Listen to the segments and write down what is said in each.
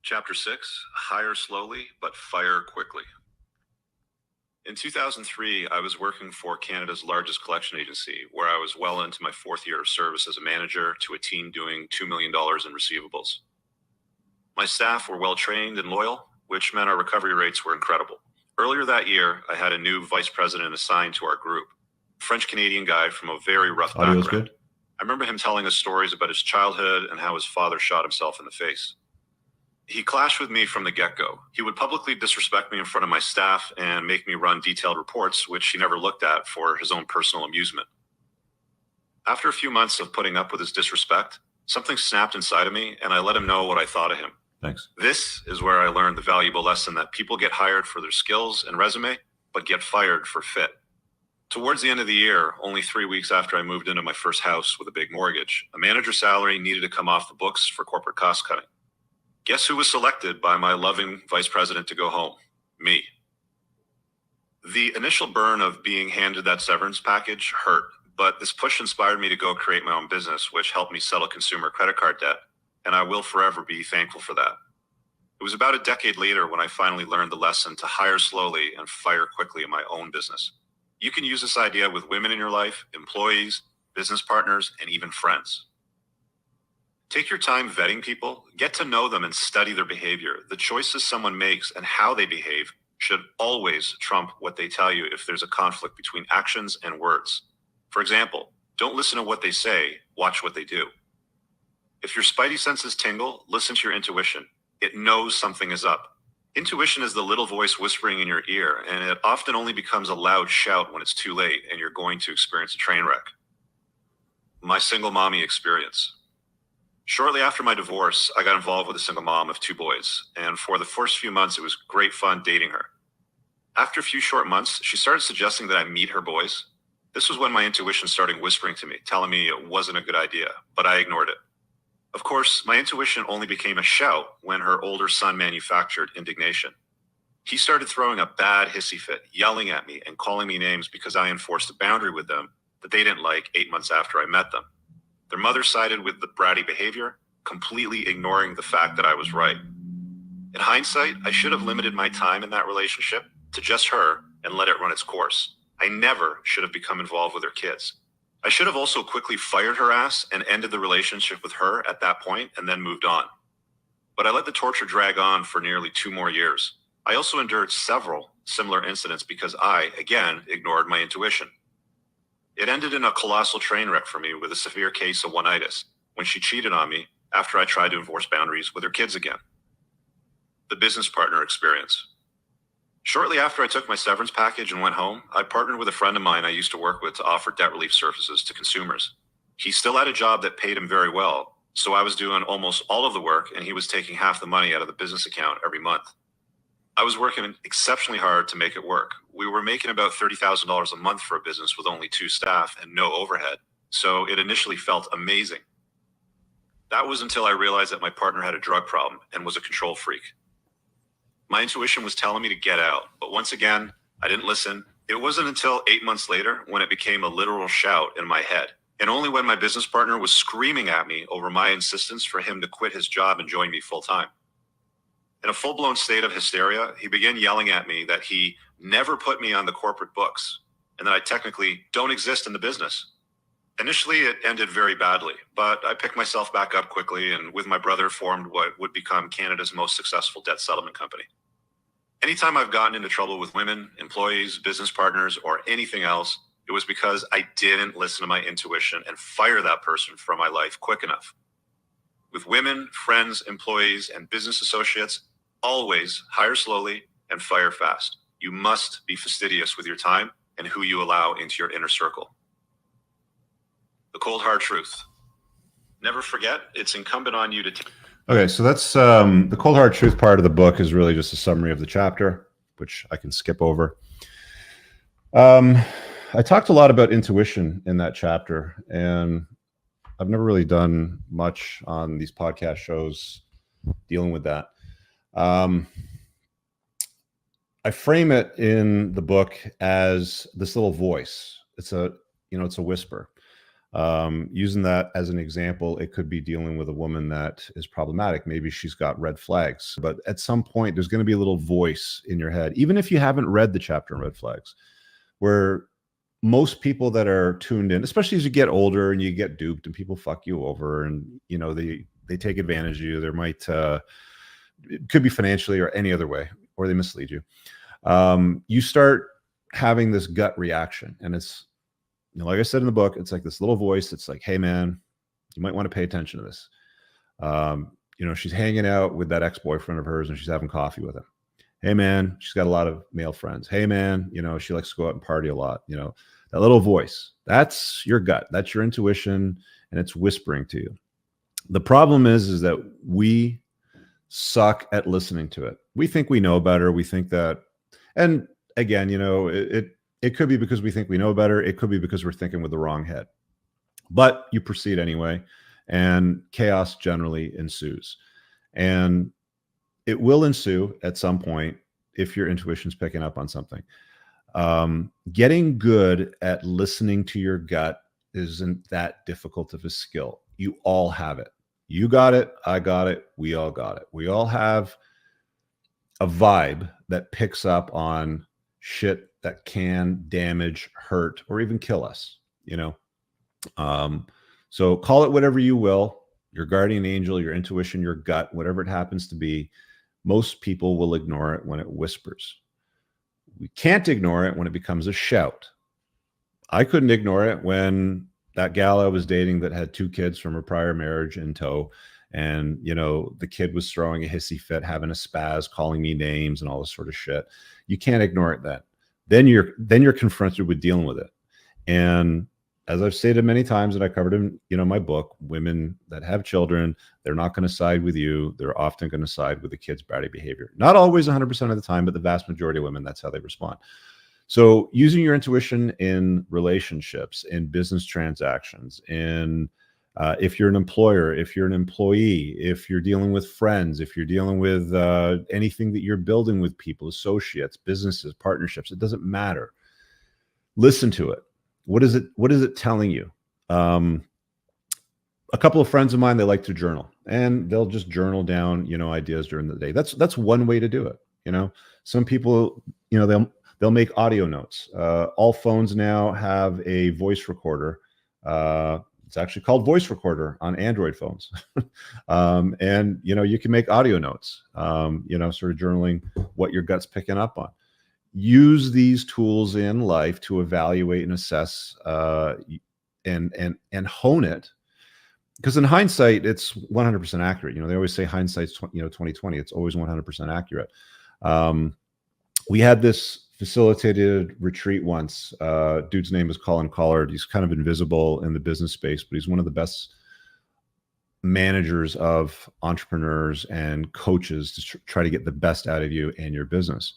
Chapter 6, Hire Slowly but Fire Quickly. In 2003, I was working for Canada's largest collection agency, where I was well into my fourth year of service as a manager to a team doing $2 million in receivables. My staff were well trained and loyal, which meant our recovery rates were incredible. Earlier that year, I had a new vice president assigned to our group, a French-Canadian guy from a very rough Audio's background. good. I remember him telling us stories about his childhood and how his father shot himself in the face. He clashed with me from the get-go. He would publicly disrespect me in front of my staff and make me run detailed reports, which he never looked at for his own personal amusement. After a few months of putting up with his disrespect, something snapped inside of me, and I let him know what I thought of him. Thanks. This is where I learned the valuable lesson that people get hired for their skills and resume, but get fired for fit. Towards the end of the year, only 3 weeks after I moved into my first house with a big mortgage, a manager's salary needed to come off the books for corporate cost cutting. Guess who was selected by my loving vice president to go home? Me. The initial burn of being handed that severance package hurt, but this push inspired me to go create my own business, which helped me settle consumer credit card debt, and I will forever be thankful for that. It was about a decade later when I finally learned the lesson to hire slowly and fire quickly in my own business. You can use this idea with women in your life, employees, business partners, and even friends. Take your time vetting people, get to know them and study their behavior. The choices someone makes and how they behave should always trump what they tell you if there's a conflict between actions and words. For example, don't listen to what they say, watch what they do. If your spidey senses tingle, listen to your intuition. It knows something is up. Intuition is the little voice whispering in your ear, and it often only becomes a loud shout when it's too late and you're going to experience a train wreck. My single mommy experience. Shortly after my divorce, I got involved with a single mom of 2 boys, and for the first few months, it was great fun dating her. After a few short months, she started suggesting that I meet her boys. This was when my intuition started whispering to me, telling me it wasn't a good idea, but I ignored it. Of course, my intuition only became a shout when her older son manufactured indignation. He started throwing a bad hissy fit, yelling at me and calling me names because I enforced a boundary with them that they didn't like 8 months after I met them. Their mother sided with the bratty behavior, completely ignoring the fact that I was right. In hindsight, I should have limited my time in that relationship to just her and let it run its course. I never should have become involved with her kids. I should have also quickly fired her ass and ended the relationship with her at that point and then moved on. But I let the torture drag on for nearly 2 more years. I also endured several similar incidents because I, again, ignored my intuition. It ended in a colossal train wreck for me with a severe case of one-itis when she cheated on me after I tried to enforce boundaries with her kids again. The business partner experience. Shortly after I took my severance package and went home, I partnered with a friend of mine I used to work with to offer debt relief services to consumers. He still had a job that paid him very well, so I was doing almost all of the work and he was taking half the money out of the business account every month. I was working exceptionally hard to make it work. We were making about $30,000 a month for a business with only 2 staff and no overhead, so it initially felt amazing. That was until I realized that my partner had a drug problem and was a control freak. My intuition was telling me to get out, but once again, I didn't listen. It wasn't until 8 months later when it became a literal shout in my head, and only when my business partner was screaming at me over my insistence for him to quit his job and join me full-time. In a full-blown state of hysteria, he began yelling at me that he never put me on the corporate books and that I technically don't exist in the business. Initially, it ended very badly, but I picked myself back up quickly and with my brother formed what would become Canada's most successful debt settlement company. Anytime I've gotten into trouble with women, employees, business partners, or anything else, it was because I didn't listen to my intuition and fire that person from my life quick enough. With women, friends, employees, and business associates, always hire slowly and fire fast. You must be fastidious with your time and who you allow into your inner circle. The cold hard truth. Never forget, it's incumbent on you to Okay, so that's the cold hard truth part of the book is really just a summary of the chapter, which I can skip over. I talked a lot about intuition in that chapter, and I've never really done much on these podcast shows dealing with that. I frame it in the book as this little voice. It's a whisper. Using that as an example, it could be dealing with a woman that is problematic. Maybe she's got red flags, but at some point there's going to be a little voice in your head, even if you haven't read the chapter on red flags, where most people that are tuned in, especially as you get older and you get duped and people fuck you over and, you know, they take advantage of you. There might, it could be financially or any other way, or they mislead you. You start having this gut reaction, and it's, you know, like I said in the book, it's like this little voice. It's like, hey man, you might want to pay attention to this. You know, she's hanging out with that ex-boyfriend of hers and she's having coffee with him. Hey man, she's got a lot of male friends. Hey man, you know, she likes to go out and party a lot. You know, that little voice, that's your gut, that's your intuition, and it's whispering to you. The problem is that we suck at listening to it. We think we know better. We think that, and again, you know, it could be because we think we know better. It could be because we're thinking with the wrong head. But you proceed anyway, and chaos generally ensues. And it will ensue at some point if your intuition's picking up on something. Getting good at listening to your gut isn't that difficult of a skill. You all have it. You got it. I got it. We all got it. We all have a vibe that picks up on shit that can damage, hurt, or even kill us, you know? So call it whatever you will, your guardian angel, your intuition, your gut, whatever it happens to be. Most people will ignore it when it whispers. We can't ignore it when it becomes a shout. I couldn't ignore it when that gal I was dating that had 2 kids from her prior marriage in tow, and, you know, the kid was throwing a hissy fit, having a spaz, calling me names and all this sort of shit. You can't ignore it then. Then you're confronted with dealing with it. And as I've stated many times, and I covered in, you know, my book, women that have children, they're not going to side with you. They're often going to side with the kid's bad behavior. Not always 100% of the time, but the vast majority of women, that's how they respond. So using your intuition in relationships, in business transactions, in if you're an employer, if you're an employee, if you're dealing with friends, if you're dealing with anything that you're building with people, associates, businesses, partnerships, it doesn't matter. Listen to it. What is it telling you? A couple of friends of mine, they like to journal, and they'll just journal down, you know, ideas during the day. That's one way to do it. You know, some people, you know, they'll make audio notes. All phones now have a voice recorder. It's actually called voice recorder on Android phones. And, you know, you can make audio notes, you know, sort of journaling what your gut's picking up on. Use these tools in life to evaluate and assess and hone it. Because in hindsight, it's 100% accurate. You know, they always say hindsight's 20/20. It's always 100% accurate. We had this facilitated retreat once. Dude's name is Colin Collard. He's kind of invisible in the business space, but he's one of the best managers of entrepreneurs and coaches to try to get the best out of you and your business.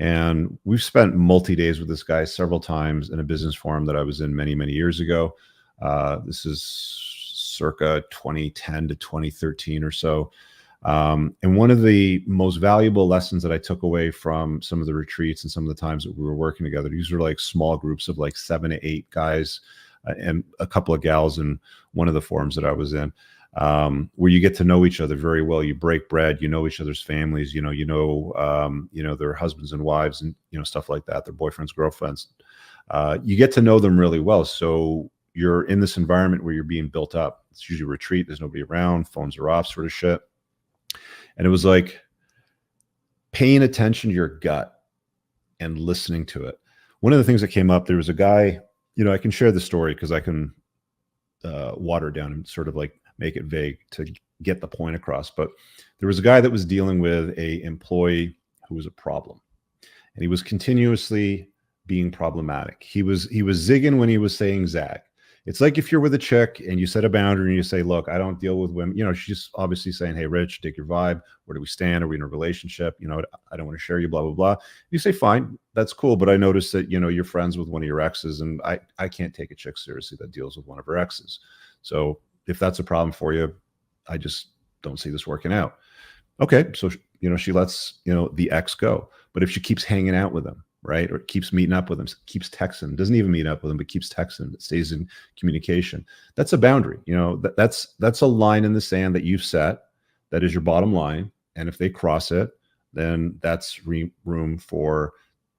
And we've spent multi-days with this guy several times in a business forum that I was in many, many years ago. This is circa 2010 to 2013 or so. And one of the most valuable lessons that I took away from some of the retreats and some of the times that we were working together, these were like small groups of like 7 to 8 guys and a couple of gals in one of the forums that I was in, where you get to know each other very well. You break bread, you know each other's families, you know their husbands and wives and, you know, stuff like that, their boyfriends, girlfriends. You get to know them really well. So you're in this environment where you're being built up. It's usually a retreat. There's nobody around. Phones are off, sort of shit. And it was like paying attention to your gut and listening to it. One of the things that came up, there was a guy, you know, I can share the story because I can water it down and sort of like make it vague to get the point across. But there was a guy that was dealing with a employee who was a problem, and he was continuously being problematic. He was zigging when he was saying zag. It's like if you're with a chick and you set a boundary and you say, look, I don't deal with women. You know, she's obviously saying, hey, Rich, dig your vibe. Where do we stand? Are we in a relationship? You know, I don't want to share you, blah, blah, blah. You say, fine, that's cool. But I noticed that, you know, you're friends with one of your exes, and I can't take a chick seriously that deals with one of her exes. So if that's a problem for you, I just don't see this working out. Okay. So, you know, she lets, you know, the ex go. But if she keeps hanging out with him, right? Or keeps meeting up with them, keeps texting, doesn't even meet up with them, but keeps texting, it stays in communication. That's a boundary. You know, that's a line in the sand that you've set. That is your bottom line. And if they cross it, then that's room for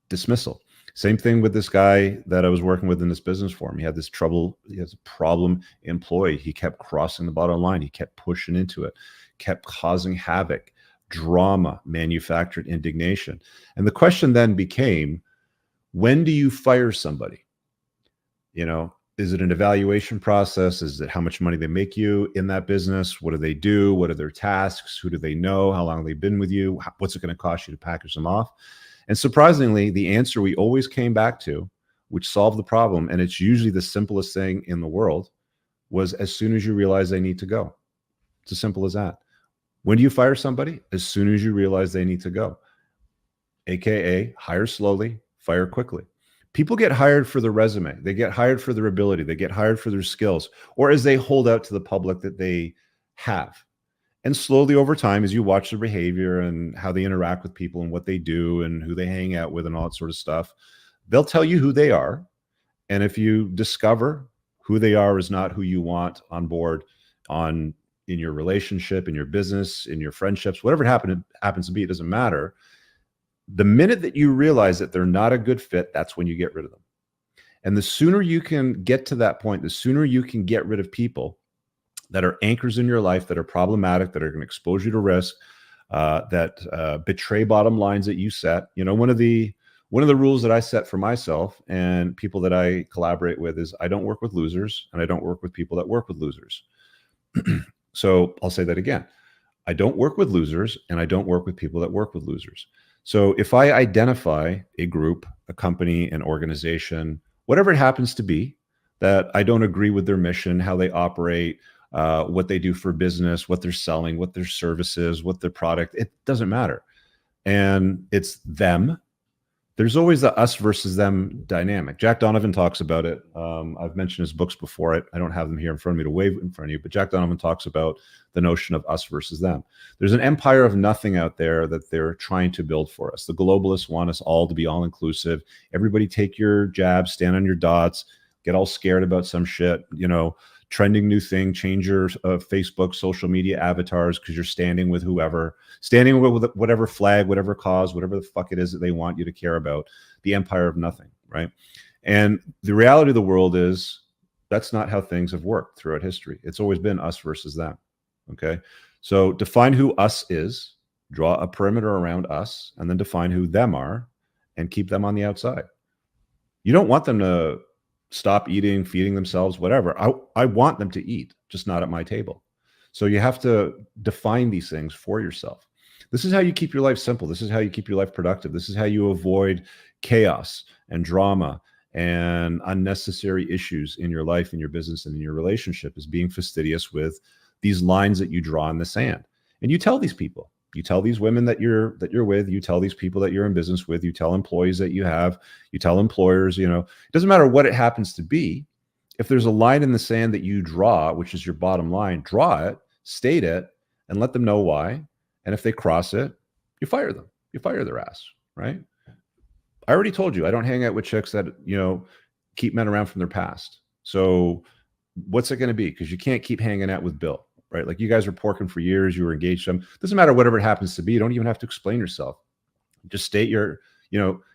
dismissal. Same thing with this guy that I was working with in this business for him. He had this trouble. He has a problem employee. He kept crossing the bottom line. He kept pushing into it, kept causing havoc, drama, manufactured indignation. And the question then became, when do you fire somebody? You know, is it an evaluation process? Is it how much money they make you in that business? What do they do? What are their tasks? Who do they know? How long have they been with you? What's it going to cost you to package them off? And surprisingly, the answer we always came back to, which solved the problem, and it's usually the simplest thing in the world, was as soon as you realize they need to go. It's as simple as that. When do you fire somebody? As soon as you realize they need to go. AKA, hire slowly, fire quickly. People get hired for their resume. They get hired for their ability. They get hired for their skills, or as they hold out to the public that they have. And slowly over time, as you watch their behavior and how they interact with people and what they do and who they hang out with and all that sort of stuff, they'll tell you who they are. And if you discover who they are is not who you want on board in your relationship, in your business, in your friendships, whatever it happens to be, it doesn't matter. The minute that you realize that they're not a good fit, that's when you get rid of them. And the sooner you can get to that point, the sooner you can get rid of people that are anchors in your life, that are problematic, that are going to expose you to risk, that betray bottom lines that you set. You know, one of the rules that I set for myself and people that I collaborate with is I don't work with losers and I don't work with people that work with losers. So I'll say that again. I don't work with losers and I don't work with people that work with losers. So if I identify a group, a company, an organization, whatever it happens to be, that I don't agree with their mission, how they operate, what they do for business, what they're selling, what their service is, what their product, it doesn't matter. And it's them. There's always the us versus them dynamic. Jack Donovan talks about it. I've mentioned his books before. I don't have them here in front of me to wave in front of you, but Jack Donovan talks about the notion of us versus them. There's an empire of nothing out there that they're trying to build for us. The globalists want us all to be all inclusive. Everybody take your jabs, stand on your dots, get all scared about some shit, you know, trending new thing, change your Facebook, social media avatars because you're standing with whoever, standing with whatever flag, whatever cause, whatever the fuck it is that they want you to care about. The empire of nothing, right? And the reality of the world is that's not how things have worked throughout history. It's always been us versus them, okay? So define who us is, draw a perimeter around us, and then define who them are and keep them on the outside. You don't want them to stop eating, feeding themselves, whatever. I want them to eat, just not at my table. So you have to define these things for yourself. This is how you keep your life simple. This is how you keep your life productive. This is how you avoid chaos and drama and unnecessary issues in your life, in your business, and in your relationship, is being fastidious with these lines that you draw in the sand. And you tell these people, you tell these women that you're with, you tell these people that you're in business with, you tell employees that you have, you tell employers, you know, it doesn't matter what it happens to be. If there's a line in the sand that you draw, which is your bottom line, draw it, state it, and let them know why. And if they cross it, you fire them. You fire their ass, right? I already told you, I don't hang out with chicks that, you know, keep men around from their past. So what's it going to be? Because you can't keep hanging out with Bill. Right? Like, you guys were porking for years, you were engaged to them. Doesn't matter whatever it happens to be. You don't even have to explain yourself. Just state you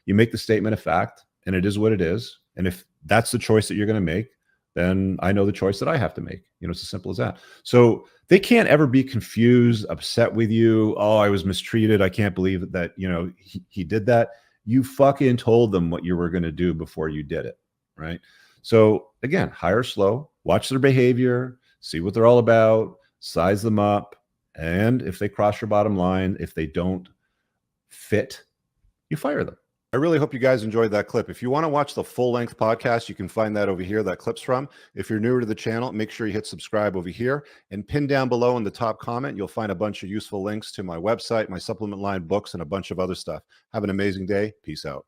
make the statement of fact, and it is what it is. And if that's the choice that you're going to make, then I know the choice that I have to make. You know, it's as simple as that. So they can't ever be confused, upset with you. Oh, I was mistreated. I can't believe that, you know, he did that. You fucking told them what you were going to do before you did it. Right? So again, hire slow, watch their behavior, see what they're all about, size them up, and if they cross your bottom line, if they don't fit, you fire them. I really hope you guys enjoyed that clip. If you want to watch the full-length podcast, you can find that over here, that clip's from. If you're newer to the channel, make sure you hit subscribe over here, and pin down below in the top comment, you'll find a bunch of useful links to my website, my supplement line books, and a bunch of other stuff. Have an amazing day. Peace out.